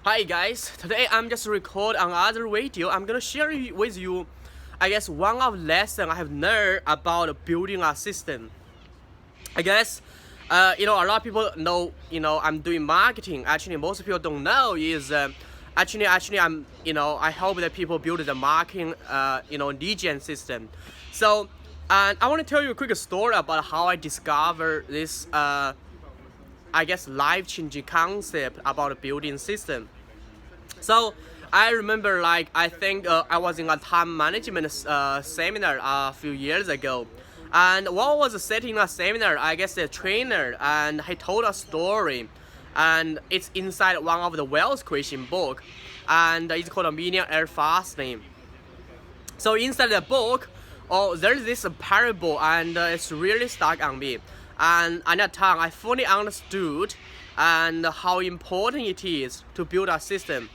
Hi guys, today I'm just record another video. I'm gonna share with you, I guess, one of lesson I have learned about building a system. I guess, a lot of people know, I'm doing marketing. Actually, most people don't know is, actually, I help the people build the marketing, lead gen system. So, and I want to tell you a quick story about how I discovered this, I guess, life-changing concept about building system. So I remember, I think I was in a time management seminar a few years ago, and while I was sitting in a seminar, I guess the trainer and he told a story, and it's inside one of the wealth creation book, and it's called a Millionaire Fastlane. So inside the book, there's this parable, and it's really stuck on me. And at that time, I fully understood and how important it is to build a system.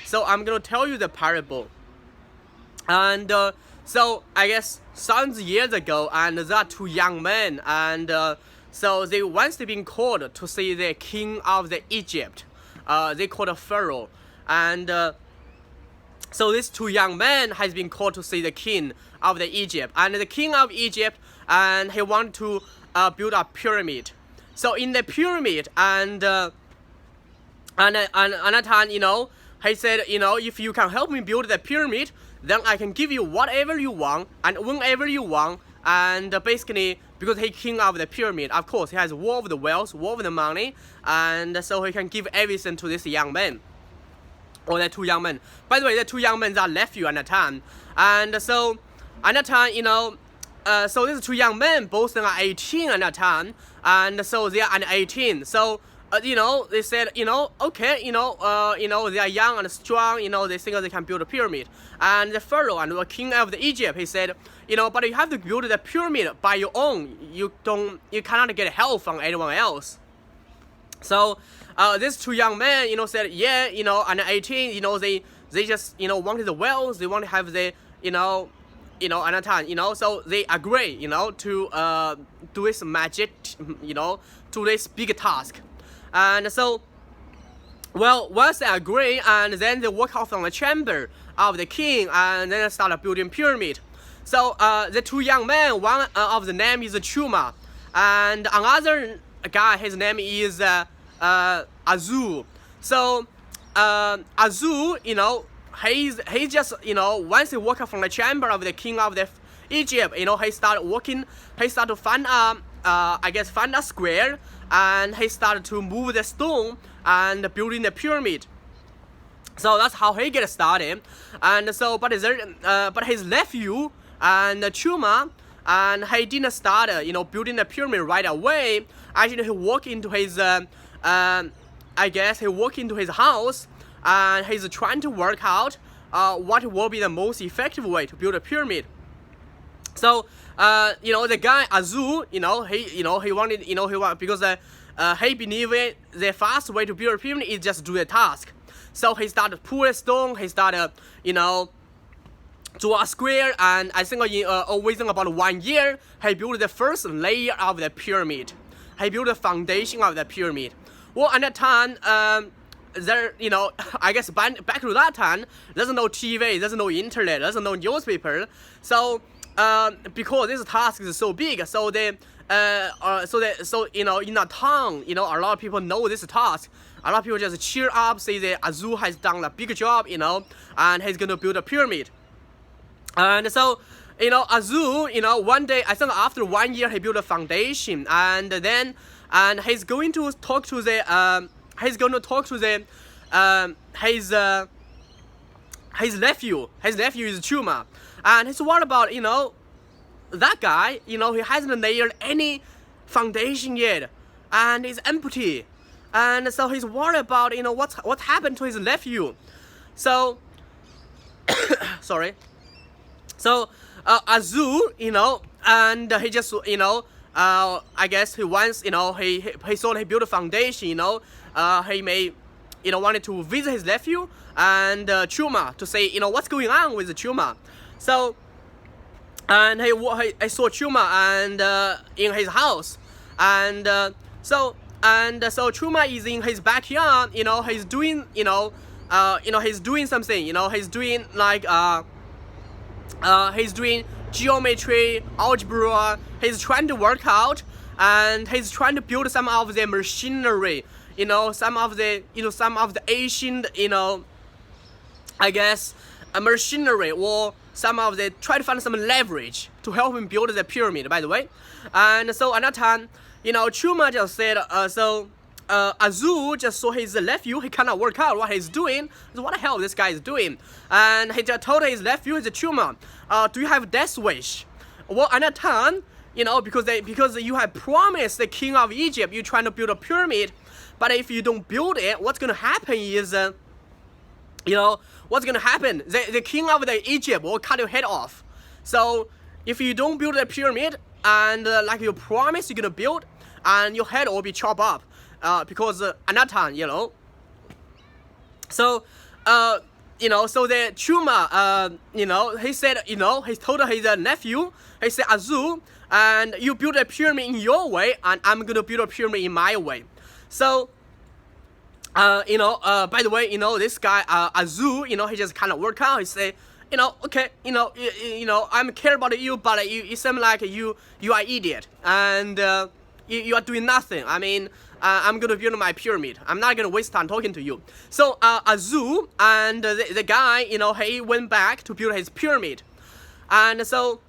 So I'm gonna tell you the parable. And so I guess some years ago, and there are two young men, and so they once been called to see the king of the Egypt. They called a Pharaoh, and so these two young men has been called to see the king of the Egypt, and the king of Egypt, and he wanted to build a pyramid. So in the pyramid, and at that time, he said, if you can help me build the pyramid, then I can give you whatever you want and whenever you want. And basically, because he's king of the pyramid, of course, he has all of the wealth, all of the money, and so he can give everything to this young man. Or the two young men. By the way, the two young men are nephew at that time. And so at that time, so these two young men, both are 18 at that time, and so they are under 18. So they said, okay, they are young and strong, they think they can build a pyramid. And the Pharaoh and the king of the Egypt, he said, but you have to build the pyramid by your own. You cannot get help from anyone else. So these two young men, said, yeah, under 18, they just, wanted the wealth, they want to have the, at that time, so they agree, to do this magic, to this big task. And so, well, once they agree, and then they walk out from the chamber of the king, and then start building pyramid. So the two young men, one of the name is Chuma, and another guy, his name is Azu. So Azu, he just, once he walk out from the chamber of the king of the Egypt, he started walking, he started to find find a square, and he started to move the stone and building the pyramid. So that's how he get started. And so, but his nephew and Chuma, and he didn't start, building the pyramid right away. Actually, he walked into his, he walked into his house, and he's trying to work out what will be the most effective way to build a pyramid. So, the guy Azu, he wanted, because he believed the fast way to build a pyramid is just do the task. So he started pull a stone, he started, draw a square, and I think within about 1 year, he built the first layer of the pyramid. He built the foundation of the pyramid. Well, at that time, there, I guess back to that time, there's no TV, there's no internet, there's no newspaper. So, because this task is so big, so in a town, a lot of people know this task. A lot of people just cheer up, say that Azu has done a big job, and he's gonna build a pyramid. And so, Azu, one day, I think after 1 year, he built a foundation, and then, he's going to talk to the, his nephew. His nephew is Chuma, and he's worried about, that guy, he hasn't layered any foundation yet, and it's empty, and so he's worried about, what happened to his nephew. So, sorry. So, Azu, and he just, I guess he wants, he thought he built a foundation, he may, wanted to visit his nephew and Chuma to say, what's going on with Chuma. So, and I saw Chuma and in his house, and so and so Chuma is in his backyard. He's doing he's doing something. He's doing like he's doing geometry, algebra. He's trying to work out, and he's trying to build some of the machinery. Some of the ancient I guess machinery, or some of the try to find some leverage to help him build the pyramid, by the way. And so another time, Chuma just said, Azul just saw his nephew, he cannot work out what he's doing. So what the hell this guy is doing? And he just told his nephew, Chuma, do you have death wish? Well, another time, because you have promised the king of Egypt, you're trying to build a pyramid, but if you don't build it, what's going to happen is, what's going to happen? The king of the Egypt will cut your head off. So if you don't build a pyramid, and like you promised you're going to build, and your head will be chopped up, because another time, So, so the Chuma, he said, he told his nephew, he said, Azul, and you build a pyramid in your way, and I'm going to build a pyramid in my way. So, by the way, this guy, Azul, he just kind of work out. He say, okay, I'm care about you, but you seem like you are idiot, and you are doing nothing. I mean, I'm gonna build my pyramid. I'm not gonna waste time talking to you. So Azul and the guy, he went back to build his pyramid, and so,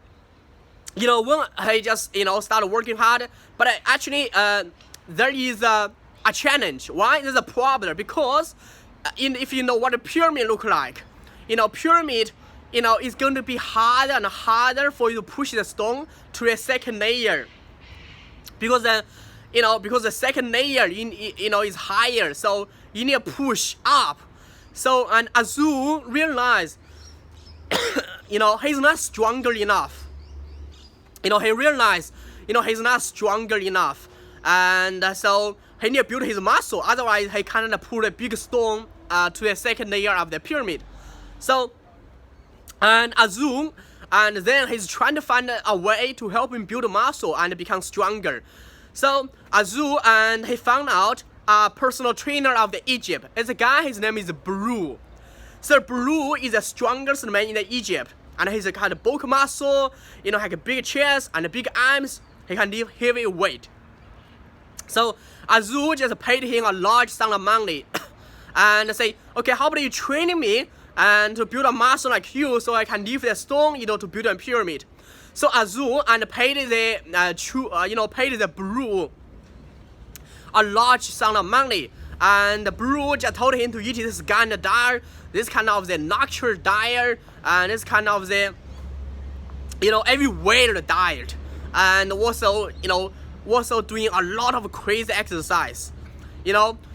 when he just started working hard, but actually there is a challenge. Why? There's a problem, because if you know what a pyramid look like, pyramid, it's going to be harder and harder for you to push the stone to a second layer, because because the second layer is higher, so you need to push up. So, and Azul realized he's not stronger enough. He realized he's not stronger enough, and so he need to build his muscle. Otherwise, he cannot put a big stone to the second layer of the pyramid. So, and Azul, and then he's trying to find a way to help him build muscle and become stronger. So Azul, and he found out a personal trainer of the Egypt. It's a guy, his name is Bru. So Bru is the strongest man in the Egypt, and he's a kind of bulk muscle, has a big chest and big arms. He can lift heavy weight. So Azul just paid him a large sum of money, and say, okay, how about you training me and to build a muscle like you, so I can lift the stone, to build a pyramid. So Azul and paid the Bru a large sum of money, and Bru just told him to eat this kind of diet, this kind of the natural diet, and this kind of the every weight diet, and also doing a lot of crazy exercise.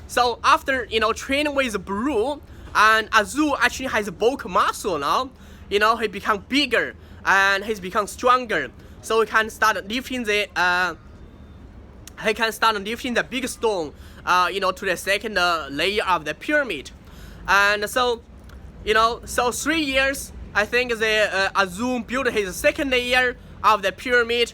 So after training with Bru, and Azul actually has bulk muscle now. He become bigger and he's become stronger. So he can start lifting the big stone, to the second layer of the pyramid. And so, so 3 years, I think the Azul built his second layer of the pyramid.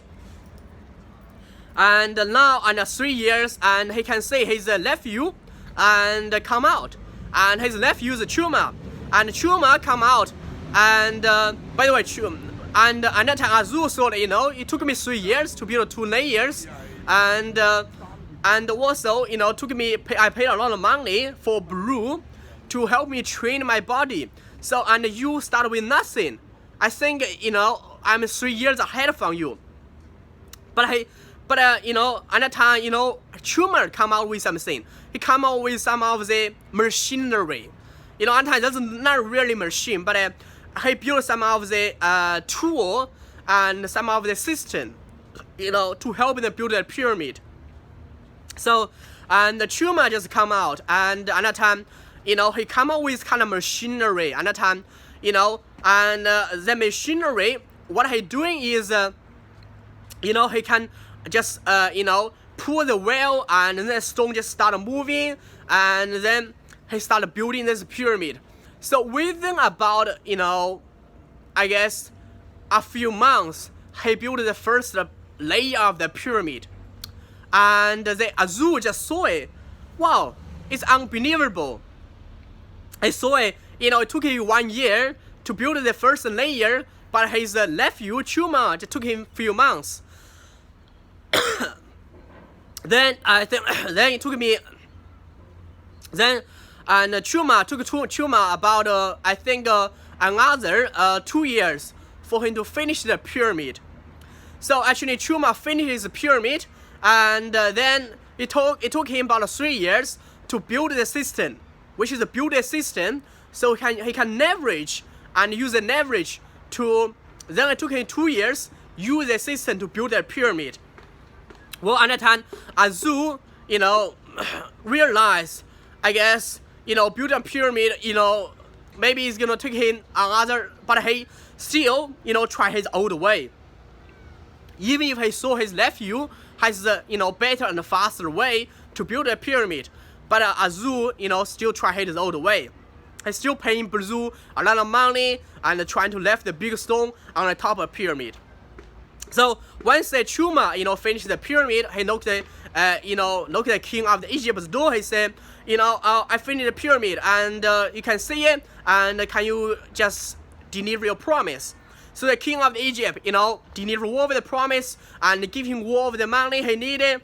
And now, under 3 years, and he can see his nephew and come out. And his nephew is Chuma, and Chuma come out, and by the way, and another time Azul thought, it took me 3 years to build 2 layers, and also, I paid a lot of money for Bru to help me train my body. So, and you start with nothing. I think, I'm 3 years ahead from you. But another time, Chuma come out with something. He come out with some of the machinery. Another that's not really machine, but he built some of the tool and some of the system, to help them build a pyramid. So, and the Chuma just come out, and another time, he come out with kind of machinery. Another time, and the machinery, what he doing is, he can just pull the wheel, and then the stone just start moving, and then he started building this pyramid. So within about I guess a few months, he built the first layer of the pyramid. and the Azul just saw it. Wow, it's unbelievable. I saw it. It took him 1 year to build the first layer, but his nephew Chuma just took him few months. Then I think then it took me. Then and Chuma took Chuma about I think another 2 years for him to finish the pyramid. So actually Chuma finished his pyramid, and then it took him about 3 years to build the system, which is a build a system, so he can leverage and use the leverage to. Then it took him 2 years use the system to build a pyramid. Well, at that time, Azul, realized, I guess, build a pyramid, maybe it's gonna take him another, but he still, try his old way. Even if he saw his nephew has the, better and faster way to build a pyramid, but Azul, still try his old way. He's still paying Brazil a lot of money and trying to left the big stone on the top of the pyramid. So once the Chuma, finished the pyramid, he knocked the, knocked the king of the Egypt's door. He said, I finished the pyramid, and you can see it, and can you just deliver your promise? So the king of Egypt, deliver all of the promise and give him all of the money he needed.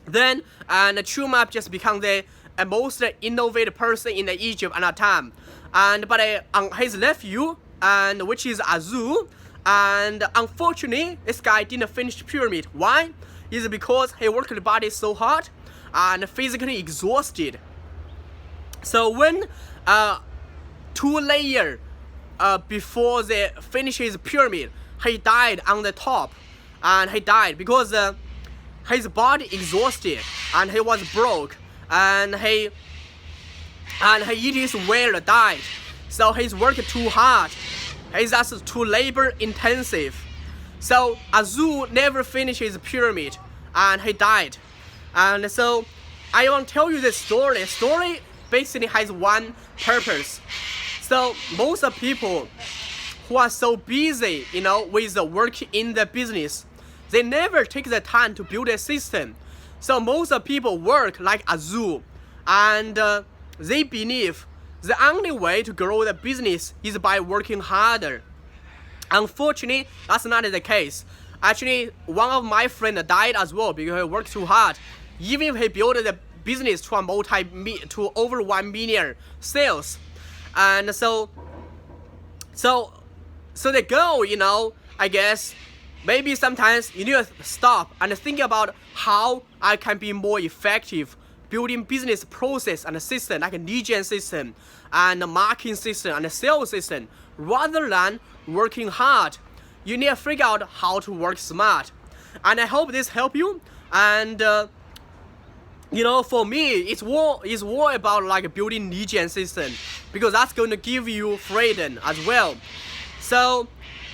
Then, and Chuma just become the most innovative person in the Egypt at that time. But his nephew, and which is Azul, and unfortunately, this guy didn't finish the pyramid. Why? Is because he worked the body so hard and physically exhausted. So when 2 layers before they finish his pyramid, he died on the top, and he died because his body exhausted and he was broke, and he eat his well died. So he's worked too hard. He's just too labor intensive. So Azul never finished his pyramid, and he died. And so I want to tell you this story. The story basically has one purpose. So most of people who are so busy, with the work in the business, they never take the time to build a system. So most of people work like Azul, and they believe the only way to grow the business is by working harder. Unfortunately, that's not the case. Actually, one of my friends died as well because he worked too hard. Even if he built the business to over 1 million sales, and so the goal, I guess, maybe sometimes you need to stop and think about how I can be more effective building business process and system like a lead gen system and a marketing system and a sales system, rather than working hard. You need to figure out how to work smart. And I hope this help you. And for me, it's all about like building lead gen system, because that's going to give you freedom as well. So,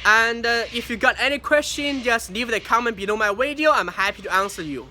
and if you got any question, just leave the comment below my video. I'm happy to answer you.